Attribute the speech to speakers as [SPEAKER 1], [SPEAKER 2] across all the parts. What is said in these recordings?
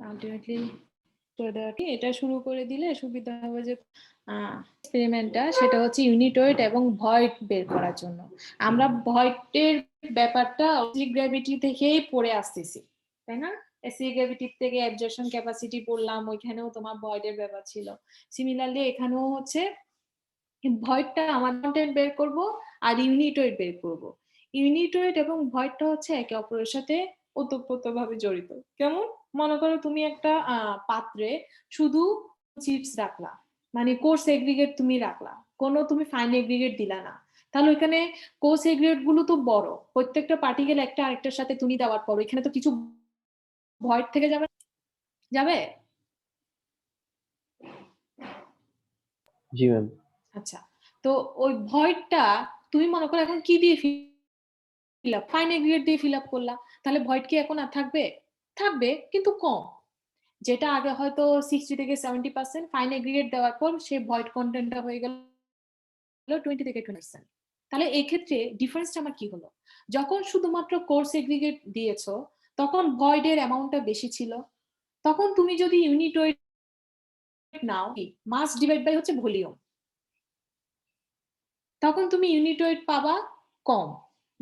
[SPEAKER 1] Ultimately এটা শুরু করে দিলে সুবিধা হবে যে এক্সপেরিমেন্টটা সেটা হচ্ছে ইউনিটয়েড এবং ভয়েড বের করার জন্য। আমরা ভয়েডের ব্যাপারটা অ্যাসিডিক গ্র্যাভিটি থেকেই পড়ে আসতেছি, তাই না? অ্যাসিডিক গ্র্যাভিটি থেকে অ্যাবজর্পশন ক্যাপাসিটি পড়লাম, ওইখানেও তোমার ভয়েডের ব্যাপার ছিল। সিমিলারলি এখানেও হচ্ছে ভয়েডটা আমার কন্টেন্ট বের করব আর ইউনিটয়েড বের করব। ইউনিটয়েড এবং ভয়েডটা হচ্ছে একে অপরের সাথে ওতপ্রোতভাবে জড়িত। কেমন? মনে করো তুমি একটা পাত্রে শুধু চিপস রাখলা, মানে কোর্স এগ্রিগেট তুমি রাখলা, কোনো তুমি ফাইন এগ্রিগেট দিলা না, তাহলে ওইখানে কোর্স এগ্রিগেট গুলো তো বড়, প্রত্যেকটা পার্টিকেল একটা আরেকটার সাথে তুমি দেওয়ার পর এখানে তো কিছু ভয়েড থেকে যাবে যাবে
[SPEAKER 2] জি ম্যাম।
[SPEAKER 1] আচ্ছা, তো ওই ভয়েডটা তুমি মনে করো এখন কি দিয়ে ফিল আপ, ফাইন এগ্রিগেট দিয়ে ফিল আপ করলা, তাহলে ভয়েড কি এখন আর থাকবে? থাকবে, কিন্তু কম। যেটা আগে হয়তো 60 থেকে 70%, ফাইন এগ্রিগেট দেওয়ার পর সেই ভয়েড কন্টেন্টটা হয়ে গেল 20 থেকে 20%। তাহলে এই ক্ষেত্রে ডিফারেন্সটা আমার কি হলো? যখন শুধুমাত্র কোর্স এগ্রিগেট দিয়েছো তখন ভয়েডের অ্যামাউন্টটা বেশি ছিল, তখন তুমি যদি ইউনিটয়েড নাও, মাস ডিভাইড বাই হচ্ছে ভলিউম, তখন তুমি ইউনিটয়েড পাবা কম।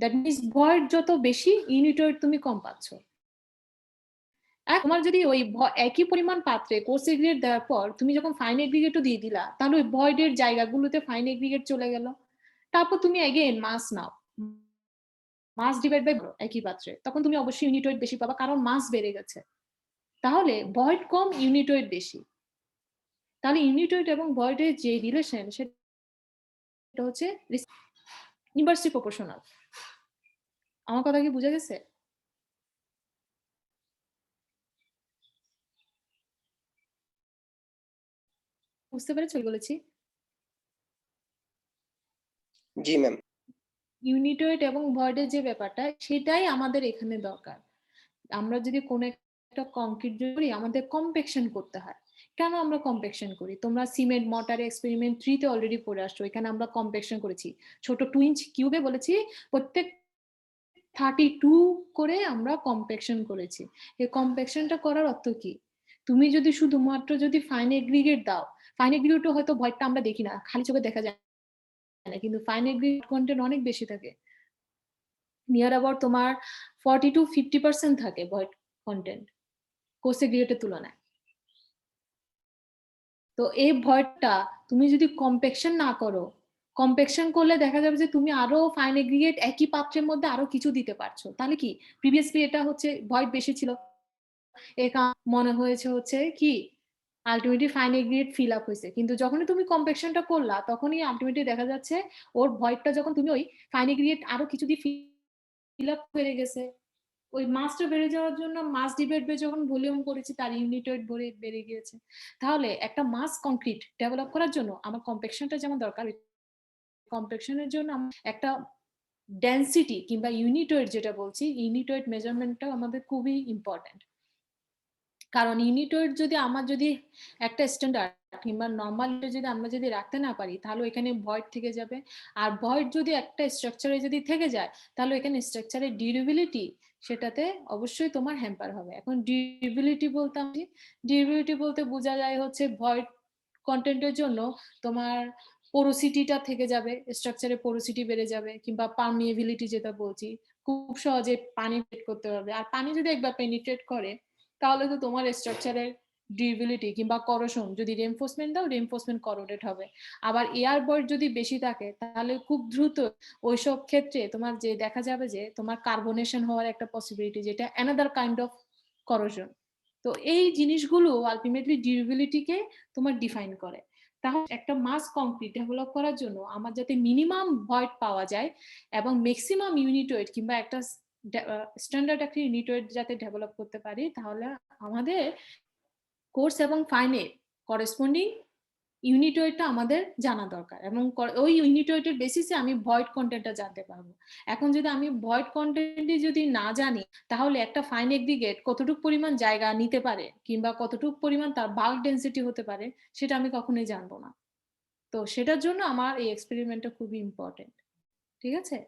[SPEAKER 1] দ্যাট মিনস ভয়েড যত বেশি ইউনিটয়েড তুমি কম পাচ্ছ। তোমার যদি ওই একই পরিমাণ পাত্রে কোর্স এগ্রিগেট দেওয়ার পর তুমি যখন ফাইন এগ্রিগেটও দিয়ে দিলা, তাহলে ওই ভয়েডের জায়গাগুলোতে ফাইন এগ্রিগেট চলে গেল। তারপর তুমি এগেইন মাস নাও, মাস ডিভাইড বাই একই পাত্রে, তখন তুমি অবশ্যই ইউনিটয়েড বেশি পাবা, কারণ মাস বেড়ে গেছে। তাহলে ভয়েড কম, ইউনিটয়েড বেশি। তাহলে ইউনিটয়েড এবং ভয়েডের যে রিলেশন সেটা হচ্ছে ইনভার্সলি প্রপোর্শনাল। আমার কথা কি বোঝা গেছে? বুঝতে পেরেছো বলেছি?
[SPEAKER 3] জি ম্যাম।
[SPEAKER 1] ইউনিটয়েড এবং ভয়েডের যে ব্যাপারটা সেটাই আমাদের এখানে দরকার। আমরা যদি কোনো একটা কংক্রিট করি আমাদের কম্প্যাকশন করতে হয়। কেন আমরা কম্প্যাকশন করি? তোমরা সিমেন্ট মর্টার এক্সপেরিমেন্ট 3 তে অলরেডি পড়ে আসছো, এখানে আমরা কম্প্যাকশন করেছি। ছোট 2 ইঞ্চ কিউবে বলেছি প্রত্যেক 32 করে আমরা কম্প্যাকশন করেছি। এই কম্প্যাকশনটা করার অর্থ কি? তুমি যদি শুধুমাত্র যদি ফাইন এগ্রিগেট দাও, ফাইন এগ্রিগেটও হয়তো ভয়েডটা আমরা দেখি না, খালি চোখে দেখা যায় না, কিন্তু ফাইন এগ্রিগেট কন্টেন্ট অনেক বেশি থাকে, নিয়ার অ্যাবাউট তোমার 40 to 50% থাকে ভয়েড কন্টেন্ট কোর্স এগ্রিগেটের তুলনায়। তো এই ভয়েডটা তুমি যদি কম্প্যাকশন না করো, কম্প্যাকশন করলে দেখা যাবে যে তুমি আরো ফাইন এগ্রিগেট একই পাত্রের মধ্যে আরো কিছু দিতে পারছো। তাহলে কি প্রিভিয়াসলি এটা হচ্ছে ভয়েড বেশি ছিল, মনে হয়েছে হচ্ছে কি ultimately fine aggregate fill up হয়েছে, কিন্তু যখনই তুমি কম্প্যাকশনটা করলা তখনই আলটিমেটলি দেখা যাচ্ছে ওর ভয়েডটা যখন তুমি ওই ফাইন এগ্রিগেট আরো কিছু দিয়ে ফিল আপ বেড়ে গেছে। ওই মাসটা বেড়ে যাওয়ার জন্য মাস ডিভাইড বাই যখন ভলিউম করেছি তার ইউনিটয়েড বেড়ে গিয়েছে। তাহলে একটা মাস কংক্রিট ডেভেলপ করার জন্য আমার কম্প্যাকশনটা যেমন দরকার, কম্প্যাকশনের জন্য একটা ডেনসিটি কিংবা ইউনিটয়েড যেটা বলছি, ইউনিটয়েড মেজারমেন্টটা আমাদের খুবই ইম্পর্টেন্ট। কারণ ইউনিটয়েড যদি আমার যদি একটা স্ট্যান্ডার্ড কিংবা নর্মাল যদি আমরা যদি রাখতে না পারি তাহলে এখানে ভয়েড থেকে যাবে। আর ভয়েড যদি একটা স্ট্রাকচারে যদি থেকে যায় তাহলে এখানে স্ট্রাকচারের ডিউরেবিলিটি সেটাতে অবশ্যই তোমার হ্যাম্পার হবে। এখন ডিউরেবিলিটি বলতে বোঝা যায় হচ্ছে ভয়েড কন্টেন্টের জন্য তোমার পোরোসিটিটা থেকে যাবে, স্ট্রাকচারের পোরোসিটি বেড়ে যাবে, কিংবা পারমিয়েবিলিটি যেটা বলছি, খুব সহজে পানি পেট করতে পারবে। আর পানি যদি একবার পেনিট্রেট করে তাহলে তো তোমার স্ট্রাকচারের ডিউরেবিলিটি কিংবা করোশন, যদি রেইনফোর্সমেন্ট দাও রেইনফোর্সমেন্ট করোডেড হবে। আবার এয়ার ভয়েড যদি বেশি থাকে তাহলে খুব দ্রুত ওইসব ক্ষেত্রে তোমার যে দেখা যাবে যে তোমার কার্বনেশন হওয়ার একটা পসিবিলিটি, যেটা অ্যানাদার কাইন্ড অফ করোশন। তো এই জিনিসগুলো আলটিমেটলি ডিউরেবিলিটিকে তোমার ডিফাইন করে। তাহলে একটা মাস কংক্রিট ডেভেলপ করার জন্য আমার যাতে মিনিমাম ভয়েড পাওয়া যায় এবং ম্যাক্সিমাম ইউনিটয়েড কিংবা একটা স্ট্যান্ডার্ড একটা ইউনিটয়েড যাতে ডেভেলপ করতে পারি, তাহলে আমাদের কোর্স এবং ফাইনের করেসপন্ডিং ইউনিটয়েডটা আমাদের জানা দরকার, এবং ওই ইউনিটয়েডের বেসিসে আমি ভয়েড কন্টেন্টটা জানতে পারবো। এখন যদি আমি ভয়েড কন্টেন্টই যদি না জানি তাহলে একটা ফাইন এগ্রিগেট কতটুকু পরিমাণ জায়গা নিতে পারে কিংবা কতটুকু পরিমাণ তার বাল্ক ডেন্সিটি হতে পারে সেটা আমি কখনোই জানবো না। তো সেটার জন্য আমার এই এক্সপেরিমেন্টটা খুবই ইম্পর্টেন্ট। ঠিক আছে?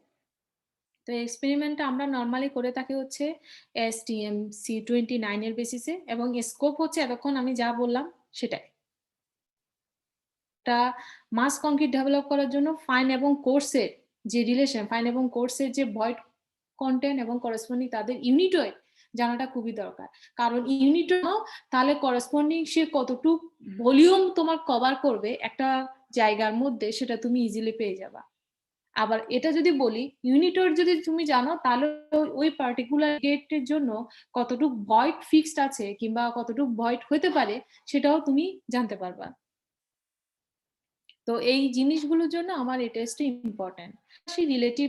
[SPEAKER 1] তো এক্সপেরিমেন্টটা আমরা নরমালি করে থাকি হচ্ছে এসটিএম C29 এর বেসিসে, এবং স্কোপ হচ্ছে এতক্ষণ আমি যা বললাম সেটাই। একটা মাস কংক্রিট ডেভেলপ করার জন্য ফাইন এবং কোর্সের যে রিলেশন, ফাইন এবং কোর্সের যে ভয়েড কনটেন্ট এবং করেসপন্ডিং তাদের ইউনিট ওয়েট জানাটা খুবই দরকার। কারণ ইউনিট নাও তাহলে করেসপন্ডিং সে কতটুক ভলিউম তোমার কভার করবে একটা জায়গার মধ্যে, সেটা তুমি ইজিলি পেয়ে যাবা। আবার এটা যদি বলি ইউনিট ওয়েট যদি তুমি জানো তাহলে ওই পার্টিকুলার গেটের জন্য কতটুক ভয়েড ফিক্সড আছে কিংবা কতটুক ভয়েড হতে পারে সেটাও তুমি জানতে পারবা। তো এই জিনিসগুলোর জন্য আমার এই টেস্টটা ইম্পর্টেন্ট। সেই রিলেটিভ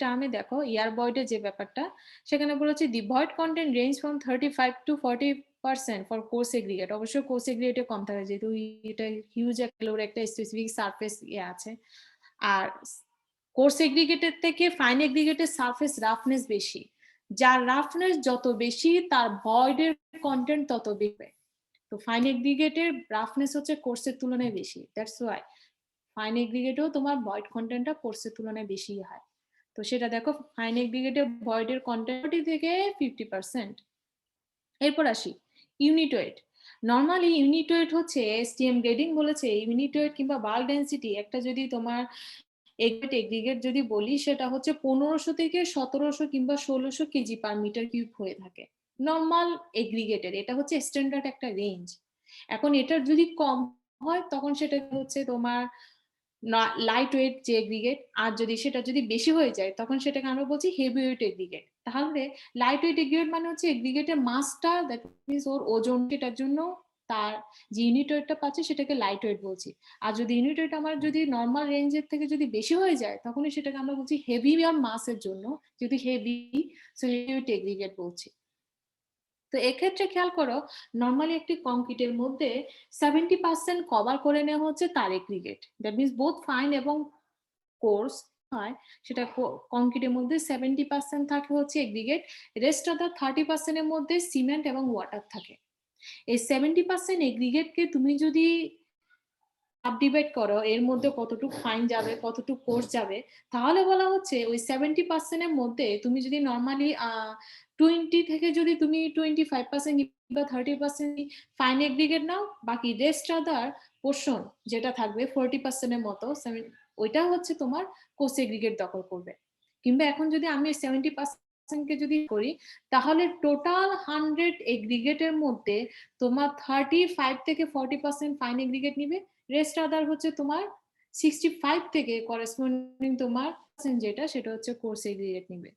[SPEAKER 1] টার্মে দেখো এয়ার ভয়েডের যে ব্যাপারটা, সেখানে বলেছে the void content range from 35 to 40% for coarse aggregate. অবশ্যই কোর্স এগ্রিগেটে কম থাকে যেহেতু এটা হিউজ একটা স্পেসিফিক সারফেস আছে। আর কোর্স এগ্রিগেটের থেকে ফাইন এগ্রিগেটের সারফেস রাফনেস বেশি, যার রাফনেস যত বেশি তার ভয়েডের কন্টেন্ট তত বেশি। তো ফাইন এগ্রিগেটের রাফনেস হচ্ছে কোর্সের তুলনায় বেশি, দ্যাটস ওয়াই ফাইন এগ্রিগেটেও তোমার ভয়েড কন্টেন্টটা কোর্সের তুলনায় বেশি হয়। তো সেটা দেখো ফাইন এগ্রিগেটের ভয়েডের কন্টেন্ট থেকে 50%। এরপর আসি unit wait. Normally unit wait হচ্ছে এসটিএম গ্রেডিং বলেছে ইউনিট ওয়েট কিংবা বাল্ক ডেন্সিটি একটা যদি তোমার এগ্রিগেট যদি বলি সেটা হচ্ছে 1500 থেকে 1700 কিংবা 1600 কেজি পার মিটার কিউব হয়ে থাকে নর্মাল এগ্রিগেটের। এটা হচ্ছে স্ট্যান্ডার্ড একটা রেঞ্জ। এখন এটার যদি কম হয় তখন সেটা হচ্ছে তোমার লাইট ওয়েট যে এগ্রিগেট, আর সেটা যদি বেশি হয়ে যায় তখন সেটাকে আমরা বলছি হেভি ওয়েট এগ্রিগেট। তাহলে লাইট ওয়েট এগ্রিগেট মানে হচ্ছে এগ্রিগেটের মাসটা, দ্যাট মিনস ওর ওজন, এটার জন্য তার যে ইউনিট ওয়েটটা পাচ্ছে সেটাকে লাইট ওয়েট বলছি। আর যদি ইউনিট ওয়েট আমার যদি নর্মাল রেঞ্জের থেকে যদি বেশি হয়ে যায় তখনই সেটাকে আমরা বলছি হেভি আর মাসের জন্য যদি heavy, so heavy weight aggregate বলছি। তো এক্ষেত্রে খেয়াল করো নর্মালি একটি কংক্রিটের মধ্যে 70% কভার করে নেওয়া হচ্ছে তার aggregate, that means both fine এবং কোর্স হয় সেটা কংক্রিটের মধ্যে 70% থাকে হচ্ছে এগ্রিগেট, রেস্ট অফ দ্য 30% এর মধ্যে সিমেন্ট এবং ওয়াটার থাকে। এই 70% এগ্রিগেটকে তুমি যদি সাবডিভাইড করো এর মধ্যে কতটুকু ফাইন যাবে কতটুকু কোর্স যাবে, তাহলে বলা হচ্ছে ওই 70% এর মধ্যে তুমি যদি নর্মালি 20 থেকে যদি তুমি 25% বা 30% ফাইন এগ্রিগেট নাও, বাকি রেস্ট আদার পোর্শন যেটা থাকবে 40% এর মতো ওইটা হচ্ছে তোমার কোর্স এগ্রিগেট দখল করবে। কিংবা এখন যদি আমি 70% কে যদি করি তাহলে টোটাল 100 এগ্রিগেটের মধ্যে তোমার 35 থেকে 40% ফাইন এগ্রিগেট নিবে, রেস্ট আদার হচ্ছে তোমার 65 থেকে করেসপন্ডিং তোমার যেটা সেটা হচ্ছে কোর্স এগ্রিগেট নিবে।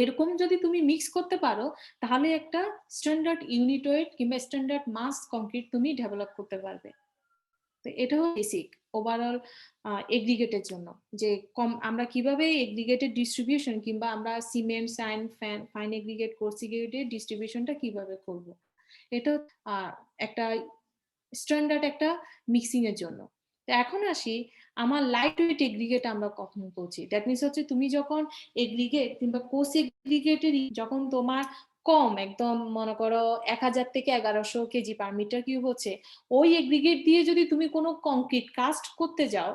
[SPEAKER 1] এরকম যদি তুমি মিক্স করতে পারো তাহলে একটা স্ট্যান্ডার্ড ইউনিট ওয়েট কিংবা স্ট্যান্ডার্ড মাস কংক্রিট তুমি ডেভেলপ করতে পারবে। তো এটা হলো বেসিক ওভারঅল এগ্রিগেটের জন্য, যে আমরা কিভাবে এগ্রিগেটের ডিস্ট্রিবিউশন কিংবা আমরা সিমেন্ট ফাইন এগ্রিগেট কোর্স এগ্রিগেটের ডিস্ট্রিবিউশনটা কিভাবে করব। এটা একটা স্ট্যান্ডার্ড একটা মিক্সিং এর জন্য। তো এখন আসি আমার লাইট ওয়েট এগ্রিগেট আমরা কখন বলছি, দ্যাট মিনস হচ্ছে তুমি যখন এগ্রিগেট কিংবা কোর্স এগ্রিগেটের যখন তোমার কম একদম মনে করো 1000 থেকে 1100 কেজি পার মিটার কিউব হচ্ছে, ওই এগ্রিগেট দিয়ে যদি তুমি কোনো কংক্রিট কাস্ট করতে যাও,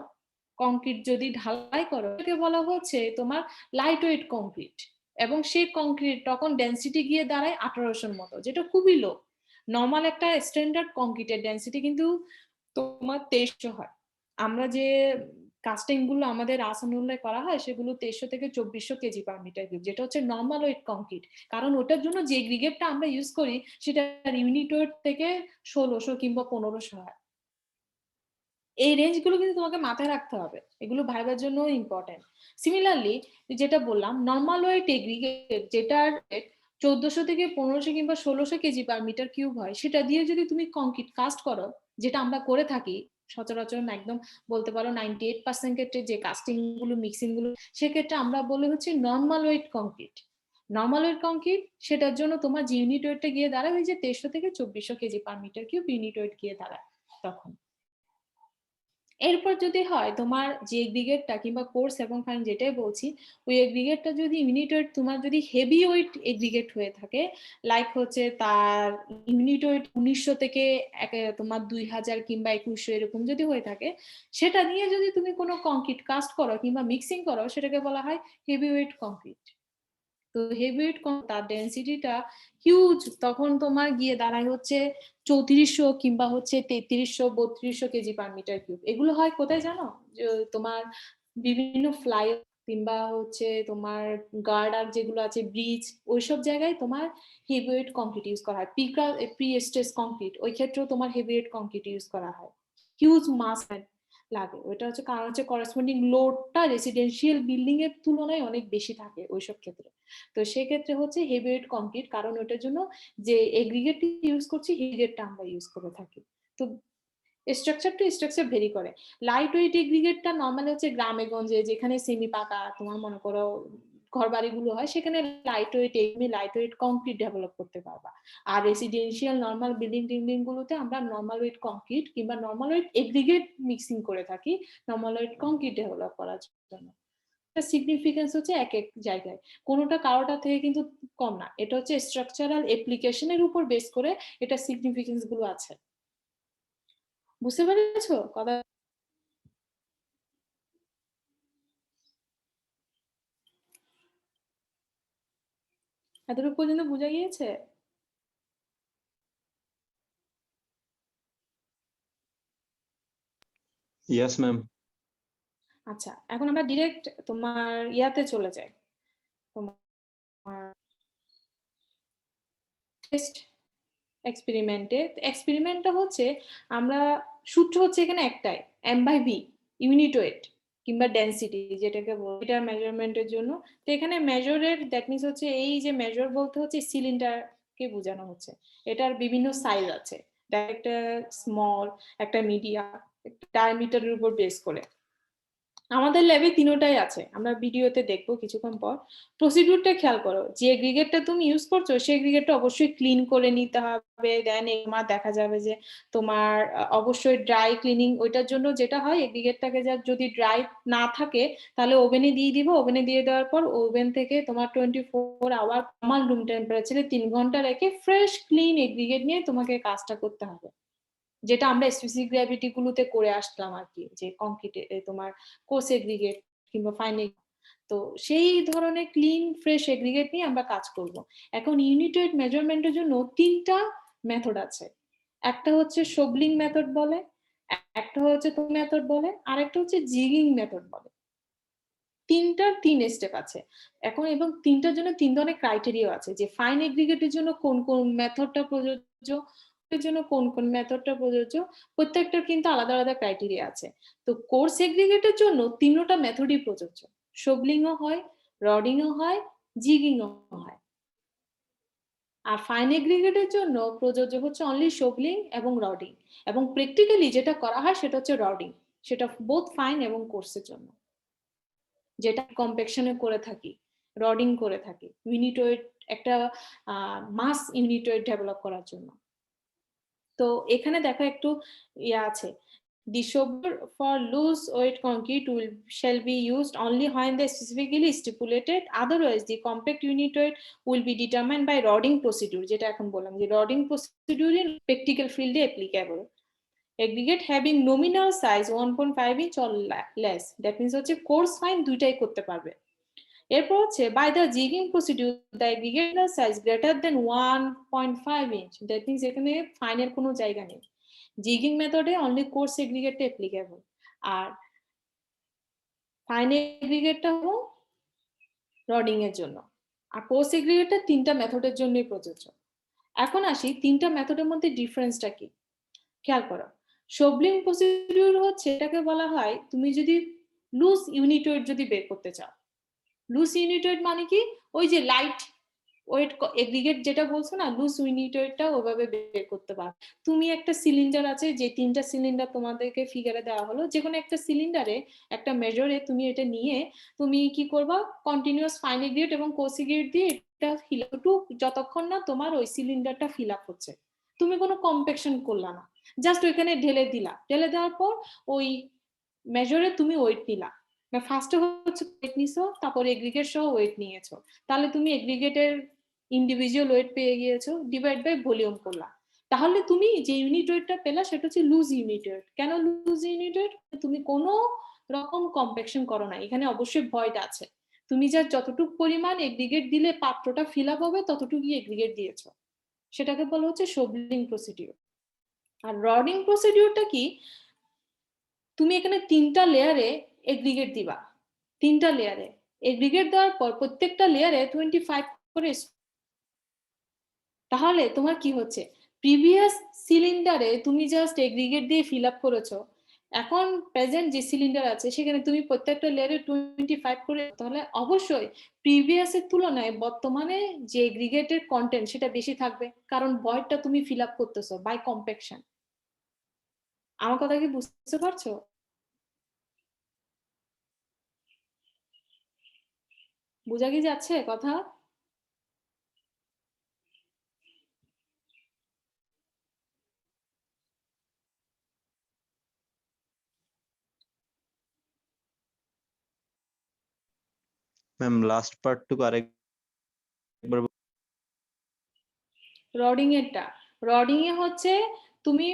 [SPEAKER 1] কংক্রিট যদি ঢালাই করো এটাকে বলা হচ্ছে তোমার লাইট ওয়েট কংক্রিট, এবং সেই কংক্রিট তখন ডেন্সিটি গিয়ে দাঁড়ায় 1800 মতো, যেটা খুবই লো। নর্মাল একটা স্ট্যান্ডার্ড কংক্রিটের ডেন্সিটি কিন্তু তোমার 2300 হয়। আমরা যে কাস্টিং গুলো আমাদের আসানুল্লাহ করা হয় সেগুলো 2300 থেকে 2400 কেজি পার মিটার কিউব, যেটা হচ্ছে নর্মাল ওয়েট কংক্রিট। কারণ ওটার জন্য যে এগ্রিগেটটা আমরা ইউজ করি সেটা ইউনিট ওয়েট থেকে 1600 কিংবা 1500 হয়। এই রেঞ্জগুলো কিন্তু তোমাকে মাথায় রাখতে হবে, এগুলো ভাইবার জন্য ইম্পর্টেন্ট। সিমিলারলি যেটা বললাম নর্মাল ওয়েট এগ্রিগেট যেটার 1400 থেকে 1500 কিংবা 1600 কেজি পার মিটার কিউব হয়, সেটা দিয়ে যদি তুমি কংক্রিট কাস্ট করো, যেটা আমরা করে থাকি সচরাচর একদম বলতে পারো 98% ক্ষেত্রে যে কাস্টিং গুলো মিক্সিং গুলো, সেক্ষেত্রে আমরা বলি হচ্ছে normal wait concrete. Normal wait concrete সেটার জন্য তোমার যে ইউনিট ওয়েটটা গিয়ে দাঁড়ায় ওই যে 2300 থেকে 2400 kg per metre cube unit weight গিয়ে দাঁড়ায় তখন। এরপর যদি হয় তোমার যে এগ্রিগেটটা কিংবা কোর্স এবং ফাইন যেটাই বলছি, ওই এগ্রিগেটটা যদি ইউনিট ওয়েট তোমার যদি হেভি ওয়েট এগ্রিগেট হয়ে থাকে, লাইক হচ্ছে তার ইউনিট ওয়েট 1900 থেকে তোমার 2000 কিংবা 2100 এরকম যদি হয়ে থাকে, সেটা নিয়ে যদি তুমি কোনো কংক্রিট কাস্ট করো কিংবা মিক্সিং করো, সেটাকে বলা হয় হেভি ওয়েট কংক্রিট। তো হেভি ওয়েট তার ডেন্সিটিটা হিউজ, তখন তোমার গিয়ে দাঁড়ায় হচ্ছে 3400 কিংবা হচ্ছে 3300 3200 কেজি পার মিটার কিউব। এগুলো হয় কোথায় জানো? তোমার বিভিন্ন ফ্লাই কিংবা হচ্ছে তোমার গার্ডার যেগুলো আছে, ব্রিজ, ওইসব জায়গায় তোমার হেভি ওয়েট কংক্রিট ইউজ করা হয়। প্রি স্ট্রেস কংক্রিট, ওই ক্ষেত্রেও তোমার হেভি ওয়েট কংক্রিট ইউজ করা হয়। হিউজ মাস লাগে, ওইটা হচ্ছে কারণ হচ্ছে করসপন্ডিং লোডটা রেসিডেন্সিয়াল বিল্ডিং এর তুলনায় অনেক বেশি থাকে ওইসব ক্ষেত্রে। তো সেক্ষেত্রে হচ্ছে হেভি ওয়েট কংক্রিট, কারণ ওটার জন্য যে এগ্রিগেট ইউজ করছি, এগ্রিগেটটা আমরা ইউজ করে থাকি। তো স্ট্রাকচার টু স্ট্রাকচার ভেরি করে। লাইট ওয়েট এগ্রিগেটটা নর্মালি হচ্ছে গ্রামে গঞ্জে যেখানে সেমি পাকা তোমার মনে করো ঘর বাড়িগুলো হয়, সেখানে লাইট ওয়েট কংক্রিট ডেভেলপ করতে পারবা। আর রেসিডেন্সিয়াল নর্মাল বিল্ডিং গুলোতে আমরা নর্মাল ওয়েট কংক্রিট কিংবা নর্মাল ওয়েট এগ্রিগেট মিক্সিং করে থাকি নর্মাল ওয়েট কংক্রিট ডেভেলপ করার জন্য। সিগনিফিকেন্স হচ্ছে এক এক জায়গায়, কোনোটা কারোটা থেকে কিন্তু কম না। এটা হচ্ছে স্ট্রাকচারাল অ্যাপ্লিকেশনের উপর বেস করে এটা সিগনিফিকেন্স গুলো আছে। বুঝতে পেরেছো কথা? এতটুকু পর্যন্ত বোঝা গিয়েছে?
[SPEAKER 2] Yes, ma'am.
[SPEAKER 1] আচ্ছা, এখন আমরা ডিরেক্ট তোমার ইয়াতে চলে যাই, তোমার টেস্ট এক্সপেরিমেন্টে। এক্সপেরিমেন্টটা হচ্ছে আমরা সূত্র হচ্ছে এখানে একটাই, m/v, ইউনিট ওয়েট কিংবা ডেন্সিটি যেটাকে বলি, এটা মেজারমেন্টের জন্য। তো এখানে মেজরের দ্যাট মিনস হচ্ছে এই যে মেজর বলতে হচ্ছে সিলিন্ডারকে বোঝানো হচ্ছে। এটার বিভিন্ন সাইজ আছে, একটা স্মল, একটা মিডিয়াম, ডায়ামিটারের উপর বেস করে। আমাদের ল্যাবে তিনটাই আছে, আমরা ভিডিওতে দেখবো কিছুক্ষণ পর। প্রসিডিউরটা খেয়াল করো, যে এগ্রিগেটটা তুমি ইউজ করছো সেই এগ্রিগেটটা অবশ্যই ক্লিন করে নিতে হবে। দেন এবার দেখা যাবে যে তোমার অবশ্যই ড্রাই ক্লিনিং, ওইটার জন্য যেটা হয় এগ্রিগেটটাকে যদি ড্রাই না থাকে তাহলে ওভেনে দিয়ে দিব। ওভেনে দিয়ে দেওয়ার পর ওভেন থেকে তোমার 24 আওয়ার নরমাল রুম টেম্পারেচারে 3 ঘন্টা রেখে ফ্রেশ ক্লিন এগ্রিগেট নিয়ে তোমাকে কাজটা করতে হবে, যেটা আমরা স্পেসিফিক গ্র্যাভিটি গুলোতে করে আসলাম আর কি, যে কংক্রিটে তোমার কোর্স এগ্রিগেট কিংবা ফাইন। তো সেই ধরনের ক্লিন ফ্রেশ এগ্রিগেট নিয়ে আমরা কাজ করব। এখন ইউনিটেড মেজারমেন্টের জন্য তিনটা মেথড আছে। একটা হচ্ছে শোবলিং মেথড বলে, একটা হচ্ছে মেথড বলে, আর একটা হচ্ছে জিগিং মেথড বলে। তিনটার 3 স্টেপ আছে এখন, এবং তিনটার জন্য 3 ধরনের ক্রাইটেরিয়া আছে, যে ফাইন এগ্রিগেটের জন্য কোন কোন মেথডটা প্রযোজ্য, এর জন্য কোন কোন মেথডটা প্রযোজ্য, প্রত্যেকটার কিন্তু আলাদা আলাদা ক্রাইটেরিয়া আছে। তো কোর্স এগ্রিগেটের জন্য তিনটা মেথডই প্রযোজ্য, শোবলিংও হয়, রডিংও হয়, জিগিংও হয়। আর ফাইন এগ্রিগেটের জন্য প্রযোজ্য হচ্ছে অনলি শোবলিং এবং রডিং, এবং প্র্যাকটিক্যালি যেটা করা হয় সেটা হচ্ছে রডিং, সেটা বোথ ফাইন এবং কোর্সের জন্য, যেটা কম্প্যাকশনে করে থাকি, রডিং করে থাকি ইউনিট ওয়েট, একটা মাস ইউনিট ওয়েট ডেভেলপ করার জন্য। তো এখানে দেখো একটু ইয়া আছে, the shovel for loose weight concrete shall be used only when they specifically stipulated, otherwise the compact unit weight will be determined by rodding procedure, যেটা এখন বললাম যে rodding procedure in practical field applicable. Aggregate having nominal size 1.5 inch or less, that means হচ্ছে course fine দুইটাই করতে পারবে। এরপর হচ্ছে by the jigging procedure the aggregate size greater than 1.5 inch, that means এখানে ফাইনের কোনো জায়গা নেই। জিগিং মেথডে অনলি কোর্স এগ্রিগেটটা অ্যাপ্লিকেবল, আর ফাইন এগ্রিগেটটা হলো রডিং এর জন্য, আর কোর্স এগ্রিগেটটা তিনটা মেথডের জন্যই প্রযোজ্য। এখন আসি তিনটা মেথডের মধ্যে ডিফারেন্সটা কি, খেয়াল করো। শোবলিং প্রসিডিউর হচ্ছে, এটাকে বলা হয় তুমি যদি লুজ ইউনিট ওয়েট যদি বের করতে চাও। লুজ ইউনিট ওয়েট মানে কি, ওই যে লাইট ওয়েট এগ্রিগেট যেটা বলছো না, লুজ ইউনিট ওয়েটটা ওভাবে বের করতে পারো। তুমি একটা সিলিন্ডার আছে, যে তিনটা সিলিন্ডার তোমাদেরকে ফিগারে দেওয়া হলো, যে কোনো একটা সিলিন্ডারে একটা মেজরে তুমি এটা নিয়ে তুমি কি করবা, কন্টিনিউয়াস ফাইন এগ্রিগেট এবং কোর্স এগ্রিগেট দিয়ে এটা ফিল আপ, যতক্ষণ না তোমার ওই সিলিন্ডারটা ফিল আপ হচ্ছে। তুমি কোনো কম্প্যাকশন করলা না, জাস্ট ওইখানে ঢেলে দিলা, ঢেলে দেওয়ার পর ওই মেজরে তুমি ওয়েট নিলা, ফার্স্টে হচ্ছে ওয়েট নিছো, তারপর এগ্রিগেট সহ ওয়েট নিয়েছো, তাহলে তুমি এগ্রিগেটের ইন্ডিভিজুয়াল ওয়েট পেয়ে গিয়েছো, ডিভাইড বাই ভলিউম করলা, তাহলে তুমি যে ইউনিট ওয়েটটা পেলা সেটা হচ্ছে লুজ ইউনিট ওয়েট। কেন লুজ ইউনিট ওয়েট? তুমি কোনো রকম কম্প্যাকশন করো না, এখানে অবশ্যই ভয়েড আছে, তুমি যা যতটুকু পরিমাণ এগ্রিগেট দিলে পাত্রটা ফিল আপ হবে ততটুকুই এগ্রিগেট দিয়েছো, সেটাকে বলা হচ্ছে শোবলিং প্রসিডিউর। আর রডিং প্রসিডিউরটা কি, তুমি এখানে 3টা লেয়ারে এগ্রিগেট দিবা, 3টা লেয়ারে এগ্রিগেট দেওয়ার পর প্রত্যেকটা লেয়ারে 25 করে, তাহলে তোমার কি হচ্ছে, প্রিভিয়াস সিলিন্ডারে তুমি জাস্ট এগ্রিগেট দিয়ে ফিল আপ করেছো, এখন প্রেজেন্ট যে সিলিন্ডার আছে সেখানে তুমি প্রত্যেকটা লেয়ারে 25 করে, তাহলে অবশ্যই প্রিভিয়াস এর তুলনায় বর্তমানে যে এগ্রিগেটের কন্টেন্ট সেটা বেশি থাকবে, কারণ ভয়েডটা তুমি ফিল আপ করতেছো বাই কম্প্যাকশন। আমার কথা কি বুঝতে পারছো? বোঝা কি যাচ্ছে কথা?
[SPEAKER 2] ম্যাম লাস্ট পার্টটুকু আরেকবার
[SPEAKER 1] রডিং এরটা, রডিং এ হচ্ছে তুমি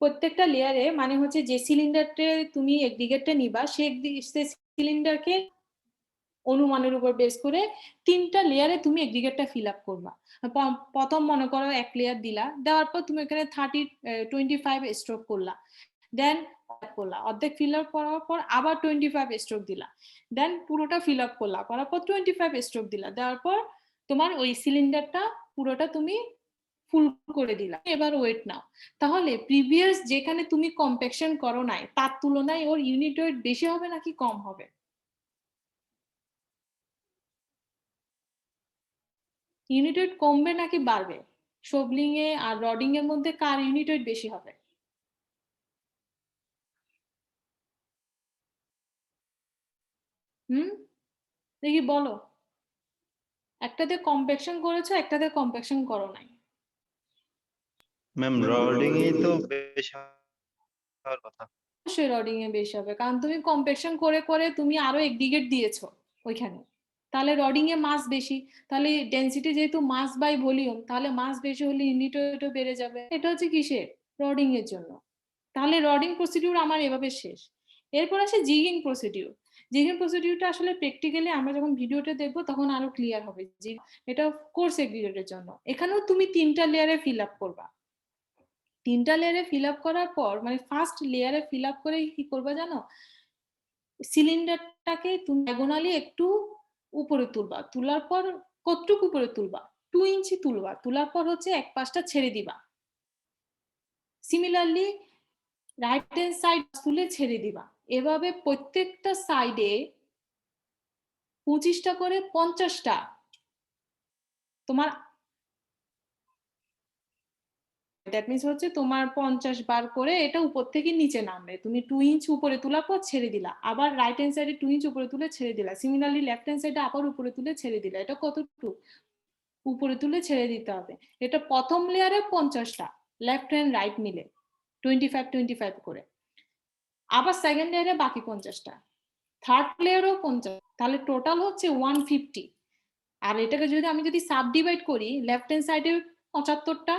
[SPEAKER 1] প্রত্যেকটা লেয়ারে, মানে হচ্ছে যে সিলিন্ডারতে তুমি এগ্রিগেটটা নিবা সে সিলিন্ডারকে অনুমানের উপর বেস করে 3টা লেয়ারে তুমি এগ্রিগেটটা ফিল আপ করবা। প্রথম মনে করো 1 লেয়ার দিলা, দেওয়ার পর তুমি এখানে 25 স্ট্রোক করলা, দেন করলা, অর্ধেক ফিল আপ করার পর আবার 25 স্ট্রোক দিলা, দেন পুরোটা ফিল আপ করলা, করার পর 25 স্ট্রোক দিলা, দেওয়ার পর তোমার ওই সিলিন্ডারটা পুরোটা তুমি ফুল করে দিলা। এবার ওয়েট নাও, তাহলে প্রিভিয়াস যেখানে তুমি কম্প্যাকশন করো নাই তার তুলনায় ওর ইউনিট ওয়েট বেশি হবে নাকি কম হবে? ইউনিট ওয়েট কমবে নাকি বাড়বে? শোবলিং এ আর রডিং এর মধ্যে কার ইউনিট ওয়েট বেশি হবে? হুম, দেখি বলো, একটাতে কম্প্যাকশন করেছো একটাতে কম্প্যাকশন করো নাই।
[SPEAKER 2] ম্যাম রডিং এই তো বেশ হওয়ার কথা।
[SPEAKER 1] অবশ্যই রডিং এ বেশি হবে, কারণ তুমি কম্প্যাকশন করে করে তুমি আরো এগ্রিগেট দিয়েছো ওইখানে, তাহলে রডিং এ মাস বেশি, তাহলে ডেনসিটি যেহেতু মাস বাই ভলিউম, তাহলে মাস বেশি হলে ইউনিট ওয়েটও বেড়ে যাবে। এটা হচ্ছে কিসের? রডিং এর জন্য। তাহলে রডিং প্রসিডিউর আমার এভাবে শেষ। এরপর আসে জিগিং প্রসিডিউর। জিগিং প্রসিডিউরটা আসলে প্র্যাকটিক্যালি আমরা যখন ভিডিওটা দেখবো তখন আরো ক্লিয়ার হবে। এটা কোর্স এগ্রিগেটের জন্য, এখানেও তুমি 3টা লেয়ারে ফিল আপ করবা, 3টা লেয়ারে ফিল আপ করার পর, মানে ফার্স্ট লেয়ারে ফিল আপ করে কি করবা জানো, সিলিন্ডারটাকে তুমি ডায়াগোনালি একটু উপরে তুলবা, তোলার পর কতটুকু উপরে তুলবা, 2 ইঞ্চি তুলবা, তোলার পর হচ্ছে এক পাশটা ছেড়ে দিবা, সিমিলারলি রাইট হ্যান্ড সাইড তুলে ছেড়ে দিবা, এভাবে প্রত্যেকটা সাইডে 25টা করে 50টা তোমার, দ্যাট মিন্স হচ্ছে তোমার 50 বার করে এটা উপর থেকে নিচে নামবে, তুমি 2 ইঞ্চ উপরে তোলার পর ছেড়ে দিলা, আবার রাইট হ্যান্ড সাইডে 2 ইঞ্চ উপরে তুলে ছেড়ে দিলা, সিমিলারলি লেফট হ্যান্ড সাইডে আবার উপরে তুলে ছেড়ে দিলা, এটা কতটুকু উপরে তুলে ছেড়ে দিতে হবে। এটা প্রথম লেয়ারে 50টা, লেফট হ্যান্ড রাইট মিলে 25 করে, আবার সেকেন্ড লেয়ারে বাকি 50টা, থার্ড লেয়ারও 50, তাহলে টোটাল হচ্ছে 150। আর এটাকে যদি আমি সাব ডিভাইড করি, লেফট হ্যান্ড সাইডে 75টা,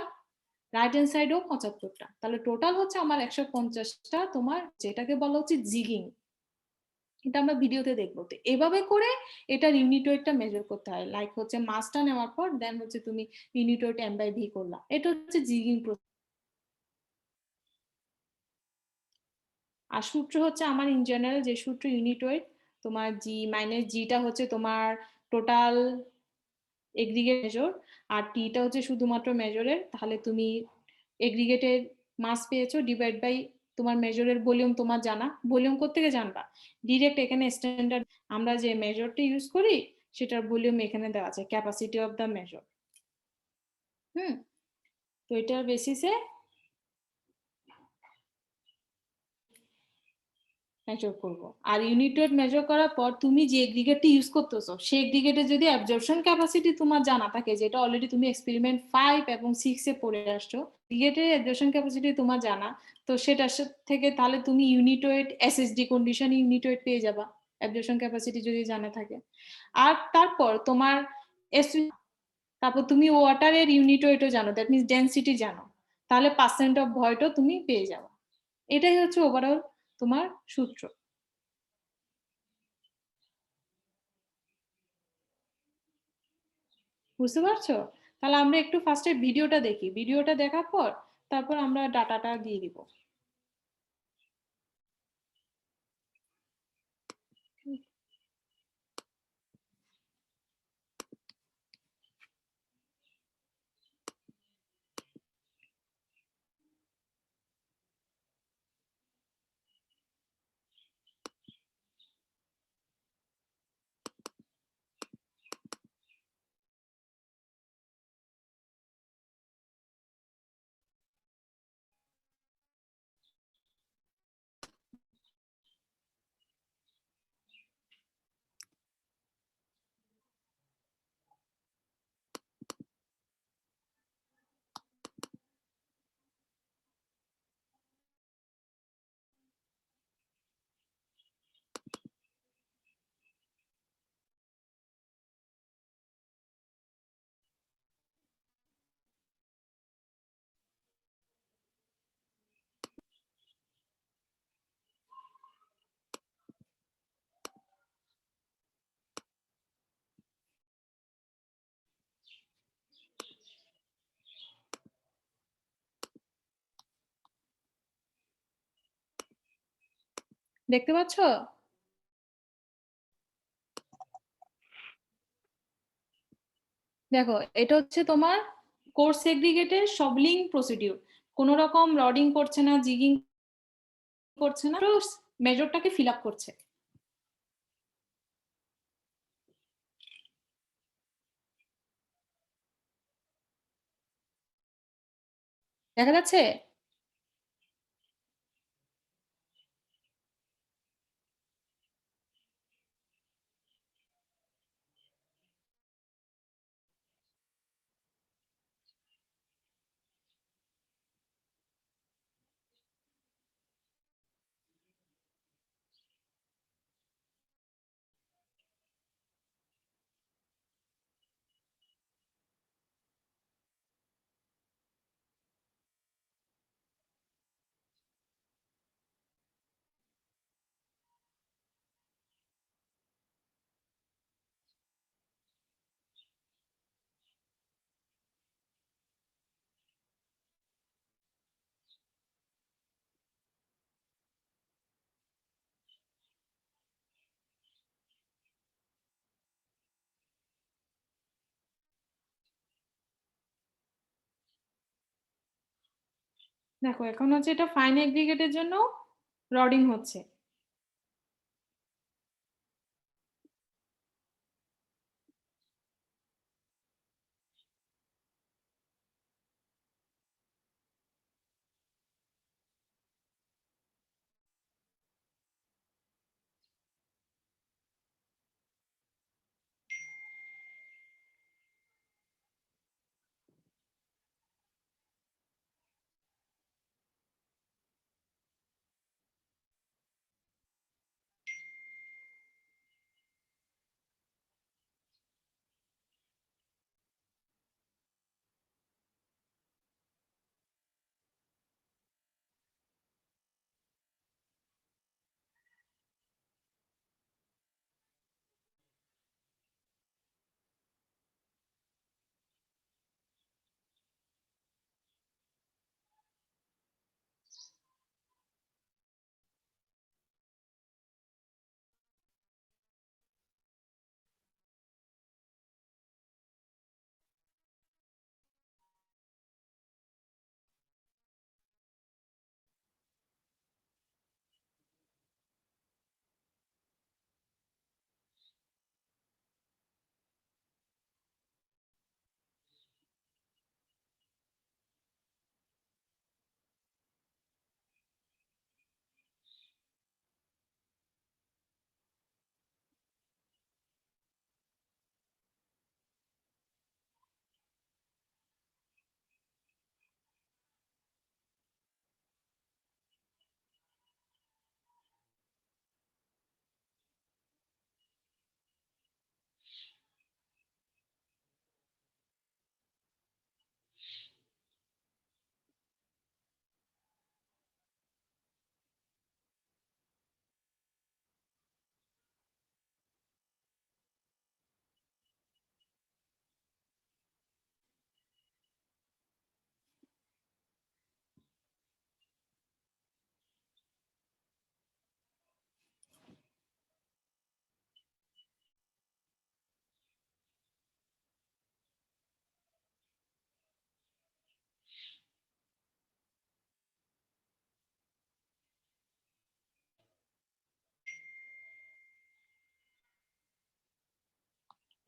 [SPEAKER 1] রাইট হ্যান্ড সাইডেও 75টা, তাহলে টোটাল হচ্ছে আমার 150টা তোমার, যেটাকে বলা হচ্ছে জিগিং। এটা আমরা ভিডিওতে দেখবো। তো এভাবে করে এটার ইউনিট ওয়েটটা মেজার করতে হয়, লাইক হচ্ছে মাসটা নেওয়ার পর দেন হচ্ছে তুমি ইউনিট ওয়েট m/v করলা, এটা হচ্ছে জিগিং। আর সূত্র হচ্ছে আমার ইন জেনারেল যে সূত্র, ইউনিট ওয়েট তোমার জি মাইনাস জিটা হচ্ছে তোমার টোটাল এগ্রিগেট মেজর, আর টিটা হচ্ছে শুধুমাত্র মেজরের, তাহলে তুমি এগ্রিগেটের মাস পেয়েছো ডিভাইড বাই তোমার মেজরের ভলিউম, তোমার জানা ভলিউম কোত্থেকে জানবা, ডিরেক্ট এখানে স্ট্যান্ডার্ড আমরা যে মেজরটা ইউজ করি সেটার ভলিউম এখানে দেওয়া আছে, ক্যাপাসিটি অফ দ্য মেজর। হুম, তো এটার বেসিসে মেজার করব। আর ইউনিট ওয়েট মেজার করার পর তুমি যে এগ্রিগেটটি ইউজ করতেছো সেই এগ্রিগেটে যদি অ্যাবজর্পশন ক্যাপাসিটি তোমার জানা থাকে, যেটা অলরেডি তুমি এক্সপেরিমেন্ট 5 এবং 6 এ পড়ে আসছো, এগ্রিগেটের অ্যাবজর্পশন ক্যাপাসিটি তোমার জানা, তো সেটা থেকে তাহলে তুমি unit wait SSD condition unit weight পেয়ে যাবা অ্যাবজর্পশন ক্যাপাসিটি যদি জানা থাকে। আর তারপর তোমার তারপর তুমি ওয়াটারের ইউনিট ওয়েটও জানো, দ্যাট মিন্স ডেনসিটি জানো, তাহলে পার্সেন্ট অফ ভয়েডও তুমি পেয়ে যাবে। এটাই হচ্ছে ওভারঅল তোমার সূত্র। বুঝতে পারছো? তাহলে আমরা একটু ফার্স্টে ভিডিওটা দেখি, ভিডিওটা দেখার পর তারপর আমরা ডাটাটা দিয়ে দিব। দেখতে পাচ্ছ? দেখো, এটা হচ্ছে তোমার কোর্স সেগ্রিগেটের সবলিং প্রসিডিউর, কোনো রকম রডিং করছে না, জিগিং করছে না, মেজরটাকে ফিল আপ করছে। দেখা যাচ্ছে? দেখো, এখন হচ্ছে এটা ফাইন এগ্রিগেটের জন্য রডিং হচ্ছে।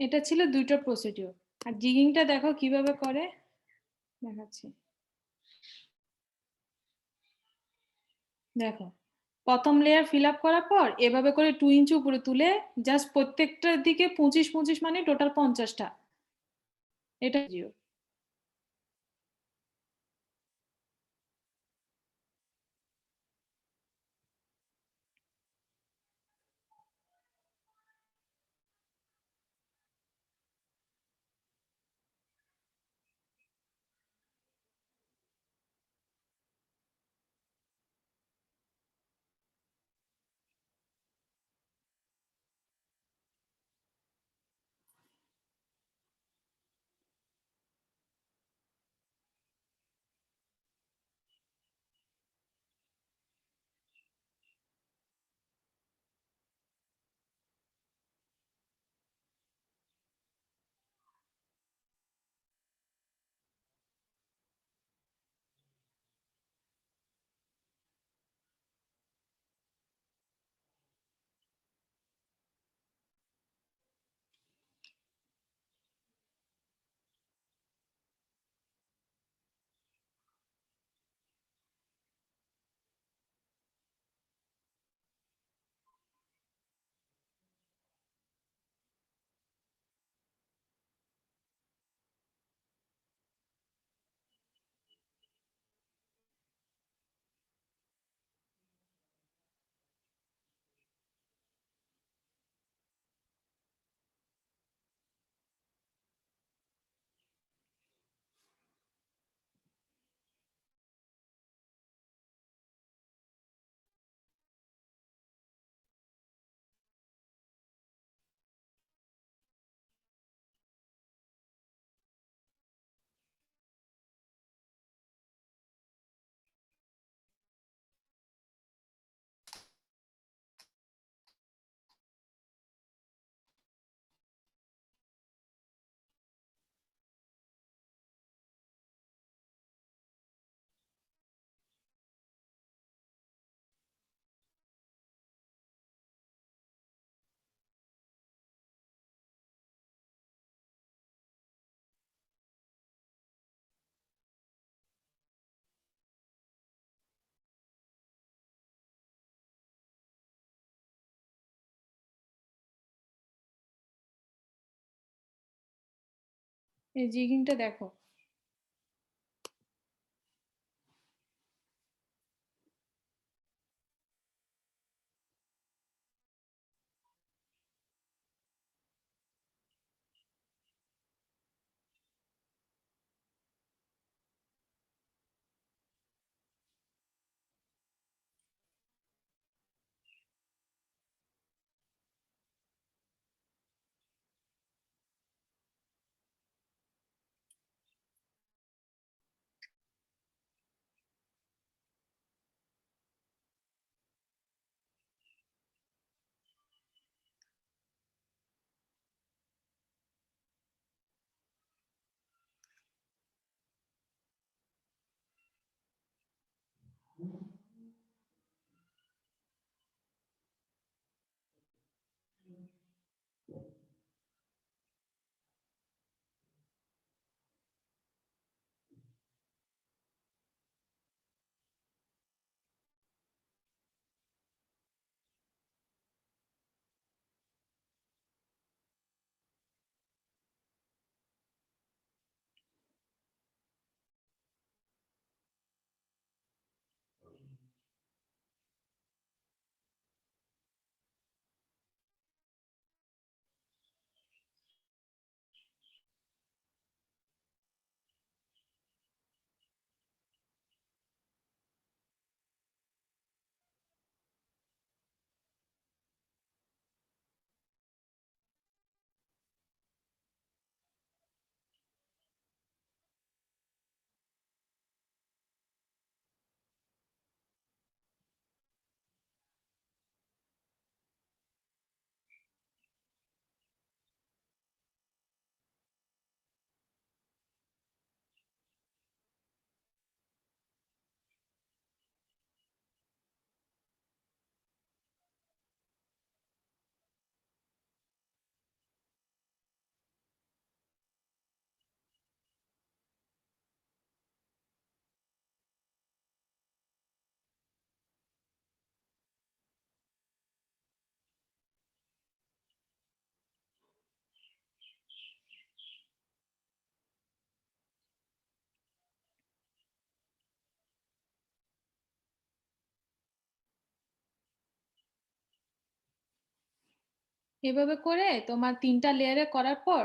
[SPEAKER 1] এটা ছিল ২টা প্রসিডিউর। আর জিগিংটা দেখো কিভাবে করে, দেখাচ্ছি। দেখো, প্রথম লেয়ার ফিল আপ করার পর এভাবে করে 2 ইঞ্চি উপরে তুলে জাস্ট প্রত্যেকটার দিকে 25 মানে টোটাল 50টা। এটা জিও। এই জিগিংটা দেখো। এভাবে করে তোমার ৩টা লেয়ারে করার পর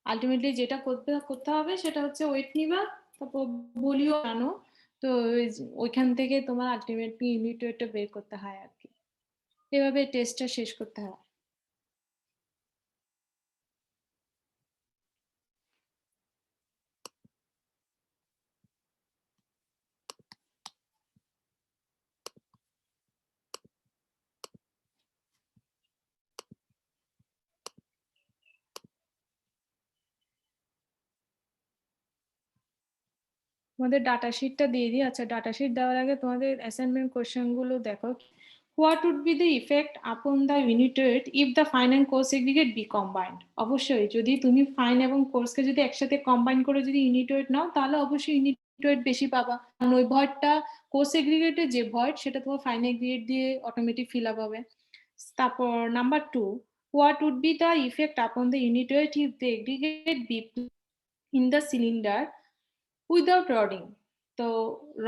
[SPEAKER 1] আল্টিমেটলি যেটা করতে হবে সেটা হচ্ছে ওয়েট নিবা, তারপর বলিও আনো। তো ওইখান থেকে তোমার আল্টিমেটলি ইউনিট ওয়েটটা বের করতে হয় আর কি। এভাবে টেস্টটা শেষ করতে হয়। তোমাদের ডাটা শিটটা দিয়ে দিই। আচ্ছা, ডাটা শিট দেওয়ার আগে তোমাদের অ্যাসাইনমেন্ট কোশ্চেন গুলো দেখো। What would be the effect upon the unit weight if the fine and coarse aggregate be combined? অবশ্যই যদি তুমি ফাইন এবং কোর্সকে যদি একসাথে কম্বাইন করে যদি ইউনিট ওয়েট নাও তাহলে অবশ্যই ইউনিট ওয়েট বেশি পাবা, কারণ ওই ভয়েডটা কোর্স এগ্রিগেটের যে ভয়েড সেটা তোমার ফাইন এগ্রিগেট দিয়ে অটোমেটিক ফিল আপ হবে। তারপর number 2, what would be the effect upon the unit weight if the aggregate be in the cylinder without rodding? তো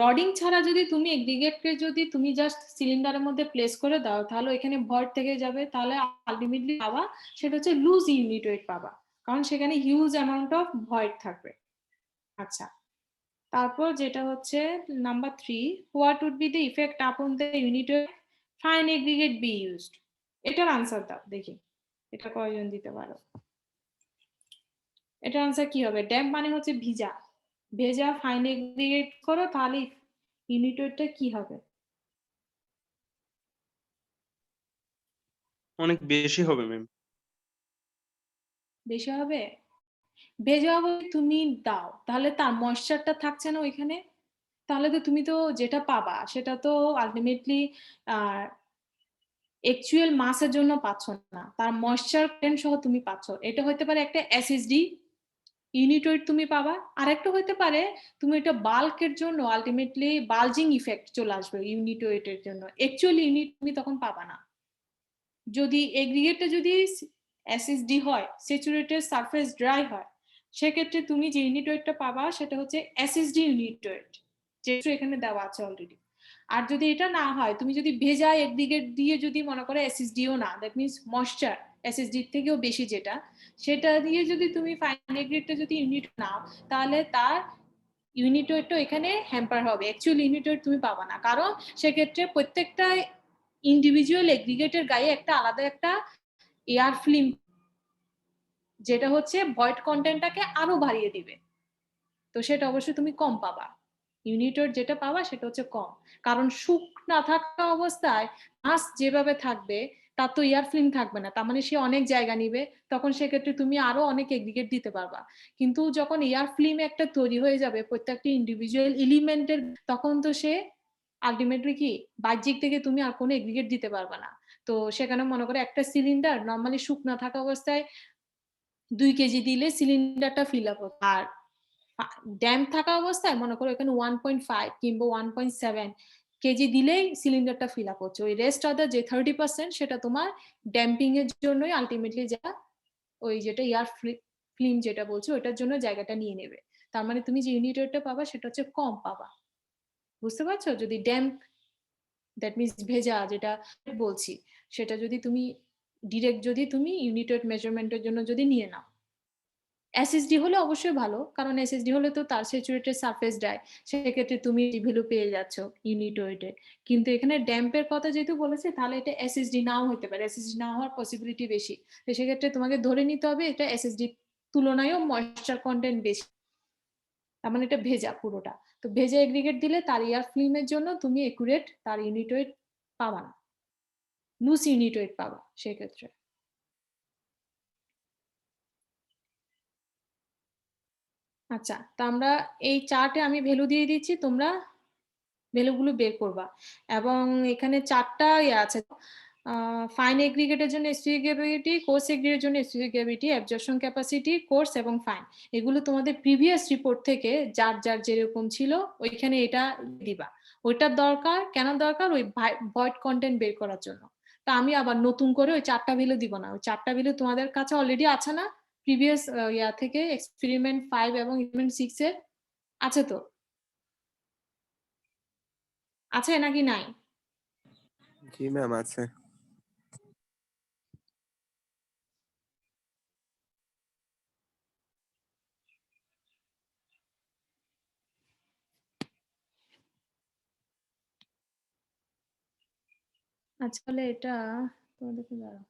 [SPEAKER 1] রডিং ছাড়া যদি তুমি এগ্রিগেটকে যদি তুমি জাস্ট সিলিন্ডারের মধ্যে প্লেস করে দাও তাহলে এখানে ভয়েড থেকে যাবে, তাহলে আলটিমেটলি পাবা সেটা হচ্ছে লুজ ইউনিট ওয়েট পাবা, কারণ সেখানে হিউজ অ্যামাউন্ট অফ ভয়েড থাকবে। আচ্ছা, তারপর যেটা হচ্ছে number 3, what would be the effect upon the unit weight fine aggregate be used? এটার আনসার দাও দেখি, এটা কয়জন দিতে পারো। এটার আনসার কি হবে? ড্যাম্প মানে হচ্ছে ভিজা, ভেজা ফাইন এগ্রিগেট করো তাহলে ইউনিট ওয়েটটা কি হবে?
[SPEAKER 3] অনেক বেশি হবে ম্যাম।
[SPEAKER 1] বেশি হবে? ভেজা হবে তুমি দাও তাহলে তার ময়েশ্চারটা থাকছে না ওইখানে, তাহলে তো তুমি তো যেটা পাবা সেটা তো আলটিমেটলি অ্যাকচুয়াল মাসের জন্য পাচ্ছ না, তার ময়েশ্চার কন্টেন্ট সহ তুমি পাচ্ছ। এটা হতে পারে একটা এসএসডি ইউনিট ওয়েট তুমি পাবা, আর একটা হতে পারে তুমি এটা বাল্কের জন্য আলটিমেটলি বালজিং ইফেক্ট চলে আসবে ইউনিট ওয়েটের জন্য, অ্যাকচুয়ালি ইউনিট তুমি তখন পাবা না। যদি এগ্রিগেটটা যদি এসএসডি হয়, স্যাচুরেটেড সারফেস ড্রাই হয়, সেক্ষেত্রে তুমি যে ইউনিট ওয়েটটা পাবা সেটা হচ্ছে এসএসডি ইউনিট ওয়েট, যেটা এখানে দেওয়া আছে অলরেডি। আর যদি এটা না হয়, তুমি যদি ভেজা এগ্রিগেট দিয়ে যদি মনে করো এসএসডিও না, দ্যাট মিনস ময়েশ্চার এসএসডি থেকেও বেশি যেটা, সেটা দিয়ে যদি তুমি ফাইন এগ্রিগেটটা যদি ইউনিট নাও তাহলে তার ইউনিট ওয়েটটা এখানে হ্যাম্পার হবে, অ্যাকচুয়াল ইউনিট ওয়েট তুমি পাবা না, কারণ সেক্ষেত্রে প্রত্যেকটা ইন্ডিভিজুয়াল এগ্রিগেটের গায়ে একটা আলাদা একটা এয়ার ফিল্ম, যেটা হচ্ছে ভয়েড কন্টেন্টটাকে আরো বাড়িয়ে দিবে। তো সেটা অবশ্যই তুমি কম পাবা, ইউনিট ওয়েট যেটা পাবা সেটা হচ্ছে কম, কারণ শুকনা থাকা অবস্থায় মাছ যেভাবে থাকবে তার তো এয়ার ফিল্ম থাকবে না, তার মানে সে অনেক জায়গা নিবে, তখন সেক্ষেত্রে তুমি আরো অনেক এগ্রিগেট দিতে পারবা। কিন্তু যখন এয়ার ফিল্ম একটা তৈরি হয়ে যাবে প্রত্যেকটা ইন্ডিভিজুয়াল এলিমেন্টের, তখন তো সে আলটিমেটলি কি বাহ্যিক থেকে তুমি আর কোনো এগ্রিগেট দিতে পারবে না। তো সেখানে মনে করো একটা সিলিন্ডার নর্মালি শুকনা থাকা অবস্থায় 2 কেজি দিলে সিলিন্ডারটা ফিল আপ হতো, আর ড্যাম্প থাকা অবস্থায় মনে করো এখানে 1.5 কিংবা 1.7 কেজি দিলেই সিলিন্ডারটা ফিল আপ হচ্ছে, ওই রেস্ট অফ দ্য যে 30% সেটা তোমার ড্যাম্পিং এর জন্যই আলটিমেটলি যা ওই যেটা এয়ার ফিল্ম যেটা বলছো ওটার জন্য জায়গাটা নিয়ে নেবে। তার মানে তুমি যে ইউনিট ওয়েটটা পাবা সেটা হচ্ছে কম পাবা, বুঝতে পারছো? যদি ড্যাম্প দ্যাট মিনস ভেজা যেটা বলছি সেটা যদি তুমি ডিরেক্ট যদি তুমি ইউনিট ওয়েট মেজারমেন্টের জন্য যদি নিয়ে নাও, এসএসডি হলে অবশ্যই ভালো, কারণ এসএসডি হলে তো তার স্যাচুরেটেড সারফেস ড্রাই, সেক্ষেত্রে তুমি ভ্যালু পেয়ে যাচ্ছ ইউনিট ওয়েটে। কিন্তু এখানে ড্যাম্পের কথা যেহেতু বলেছে তাহলে এটা এসএসডি নাও হতে পারে, এসএসডি না হওয়ার পসিবিলিটি বেশি, তো সেক্ষেত্রে তোমাকে ধরে নিতে হবে এটা এসএসডি তুলনায়ও ময়েশ্চার কন্টেন্ট বেশি, তার মানে এটা ভেজা পুরোটা। তো ভেজা এগ্রিগেট দিলে তার এয়ার ফিল্মের জন্য তুমি একুরেট তার ইউনিট ওয়েট পাবা না, লুজ ইউনিট ওয়েট পাবা সেক্ষেত্রে। আচ্ছা, তো আমরা এই চার্টে আমি ভ্যালু দিয়ে দিচ্ছি, তোমরা ভ্যালুগুলো বের করবা। এবং এখানে 4টা আছে, ফাইন এগ্রিগেটের জন্য স্টিরিক গ্র্যাভিটি, কোর্স এগ্রিগেটের জন্য স্টিরিক গ্র্যাভিটি, অ্যাবজর্পশন ক্যাপাসিটি, কোর্স এবং ফাইন, এগুলো তোমাদের প্রিভিয়াস রিপোর্ট থেকে যার যার যেরকম ছিল ওইখানে এটা দিবা। ওইটার দরকার কেন দরকার? ওই ভয়েড কন্টেন্ট বের করার জন্য। তা আমি আবার নতুন করে ওই 4টা ভ্যালু দিব না, ওই 4টা ভ্যালু তোমাদের কাছে অলরেডি আছে না প্রিভিয়াস ইয়া থেকে, এক্সপেরিমেন্ট 5 এবং এক্সপেরিমেন্ট 6 এর আছে তো? আছে নাকি নাই?
[SPEAKER 4] জি ম্যাম আছে।
[SPEAKER 1] আচ্ছা তাহলে এটা তোমাদেরকে দাঁড়াও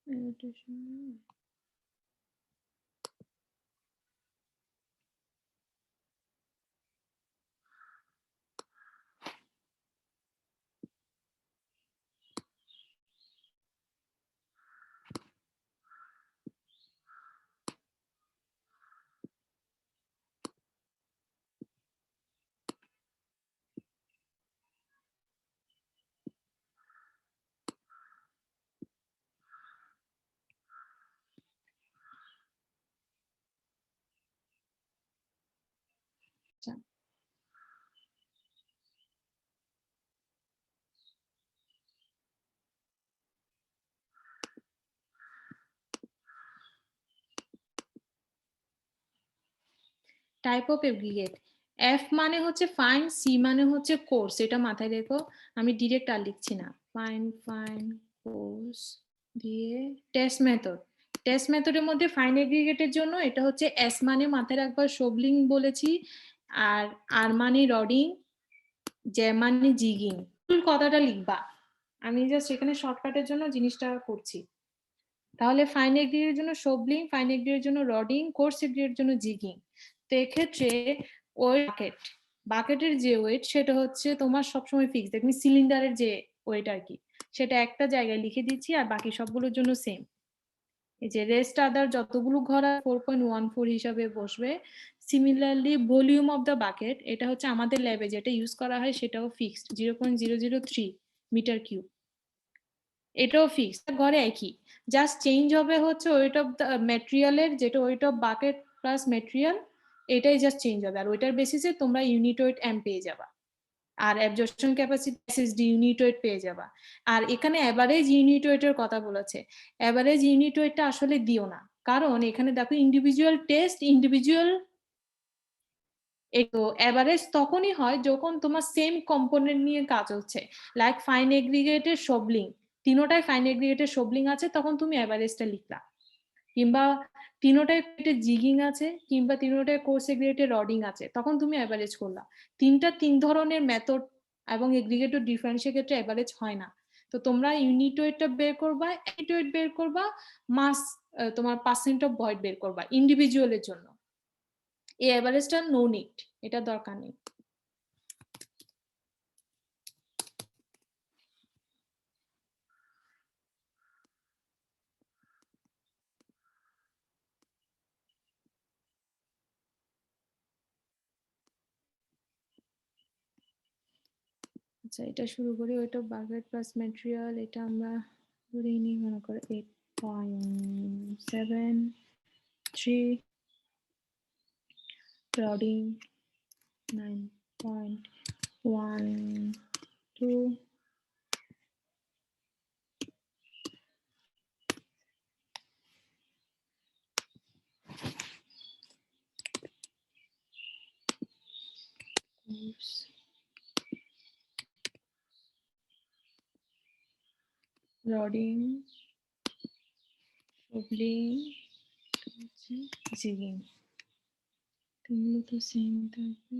[SPEAKER 1] annotation type of aggregate F মানে হচ্ছে ফাইন সি মানে হচ্ছে কোর্স এটা মাথায় রেখো আমি ডিরেক্ট আর লিখছি না ফাইন কোর্স দিয়ে টেস্ট মেথডের মধ্যে ফাইন এগ্রিগেটের জন্য এটা হচ্ছে এস মানে মাথায় রাখবার শোবলিং বলেছি আর আর মানে রডিং যে মানে জিগিং ফুল কথাটা লিখবা আমি জাস্ট এখানে শর্টকাটের জন্য জিনিসটা করছি তাহলে ফাইন এগ্রিগেটের জন্য শোবলিং ফাইন এগ্রিগেটের জন্য রডিং কোর্স এগ্রিগেটের জন্য জিগিং তো এক্ষেত্রে ওই বাকেটের যে ওয়েট সেটা হচ্ছে তোমার সবসময় ফিক্স দেখবি সিলিন্ডারের যে ওয়েট আর কি সেটা একটা জায়গায় লিখে দিচ্ছি আর বাকি সবগুলোর জন্য সেম এই যে রেস্ট আদার যতগুলো ঘর 4.14 হিসাবে বসবে similarly volume of the bucket এটা হচ্ছে আমাদের ল্যাবে যেটা ইউজ করা হয় সেটাও ফিক্সড 0.003 মিটার কিউব এটাও ফিক্সড ঘরে একই জাস্ট চেঞ্জ হবে হচ্ছে ওয়েট অফ দ্য ম্যাটেরিয়ালের যেটা weight of bucket plus material এটাই জাস্ট চেঞ্জ হবে আর ওইটার বেসিসে তোমরা ইউনিট ওয়েট এম পেয়ে যাবা আর absorption capacity SSD unit weight পেয়ে যাবা আর এখানে এভারেজ ইউনিট ওয়েটের কথা বলেছে এভারেজ ইউনিট ওয়েটটা আসলে দিও না কারণ এখানে দেখো ইন্ডিভিজুয়াল টেস্ট ইন্ডিভিজুয়াল তো এভারেজ তখনই হয় যখন তোমার সেম কম্পোনেন্ট নিয়ে কাজ হচ্ছে লাইক ফাইন এগ্রিগেটের শোবলিং তিনোটাই ফাইন এগ্রিগেটের শোবলিং আছে তখন তুমি এভারেজটা লিখলা কিংবা তিনোটাই জিগিং আছে কিংবা তিনোটাই কোর্স এগ্রিগেটের রডিং আছে তখন তুমি এভারেজ করলা তিন ধরনের মেথড এবং এগ্রিগেটের ডিফারেন্সের ক্ষেত্রে এভারেজ হয় না তো তোমরা ইউনিট ওয়েটটা বের করবা ইউনিট ওয়েট বের করবা মাস তোমার পার্সেন্ট অফ ভয়েড বের করবা ইন্ডিভিজুয়ালের জন্য এই এভারেজটা নো নিড এটা দরকার নেই আচ্ছা এটা শুরু করি ওইটা বাকেট প্লাস ম্যাটেরিয়াল এটা আমরা ধরে নিই মনে করো 8.73 রডিং 9.12 রডিং শোবলিং জিগিং তিনগুলো তো সেম থাকবে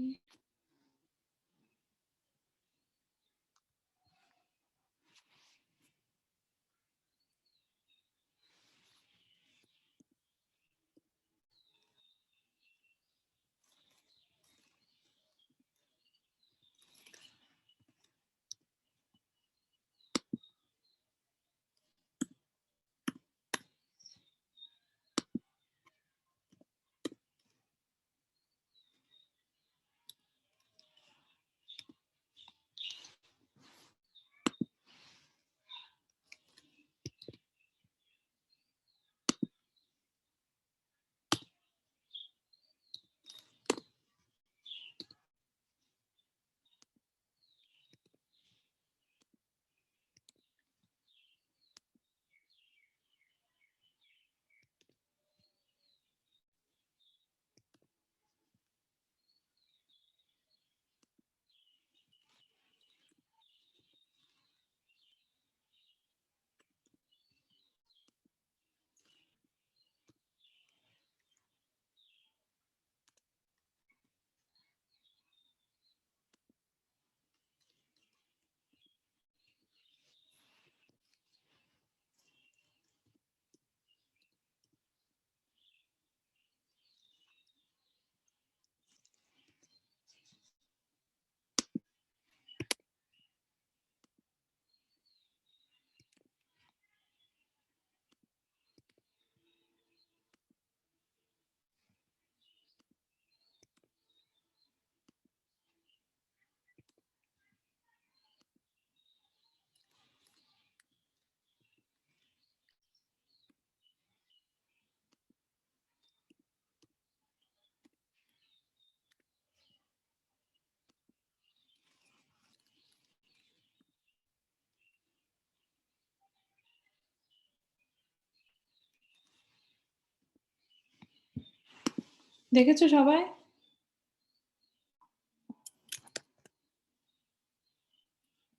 [SPEAKER 1] দেখেছো সবাই?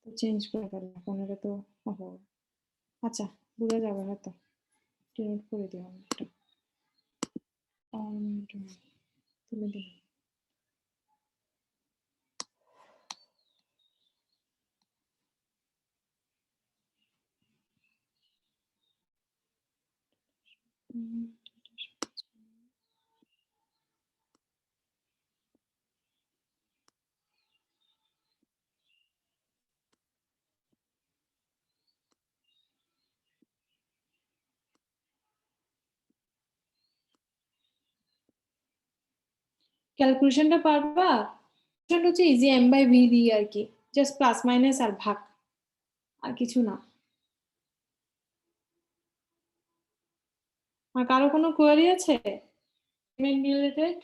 [SPEAKER 1] চেঞ্জ করে ফেলো ফোনের তো। ওহো, আচ্ছা বুঝে যাবে হয়তো। ডিলিট করে দিও একটা। তুলে দিলাম। ক্যালকুলেশনটা পারবা? ক্যালকুলেশন হচ্ছে ইজি এম বাই ভি দিয়ে আর কি, জাস্ট প্লাস মাইনাস আর ভাগ, আর কিছু না। আর কারো কোনো কোয়ারি আছে পেমেন্ট রিলেটেড?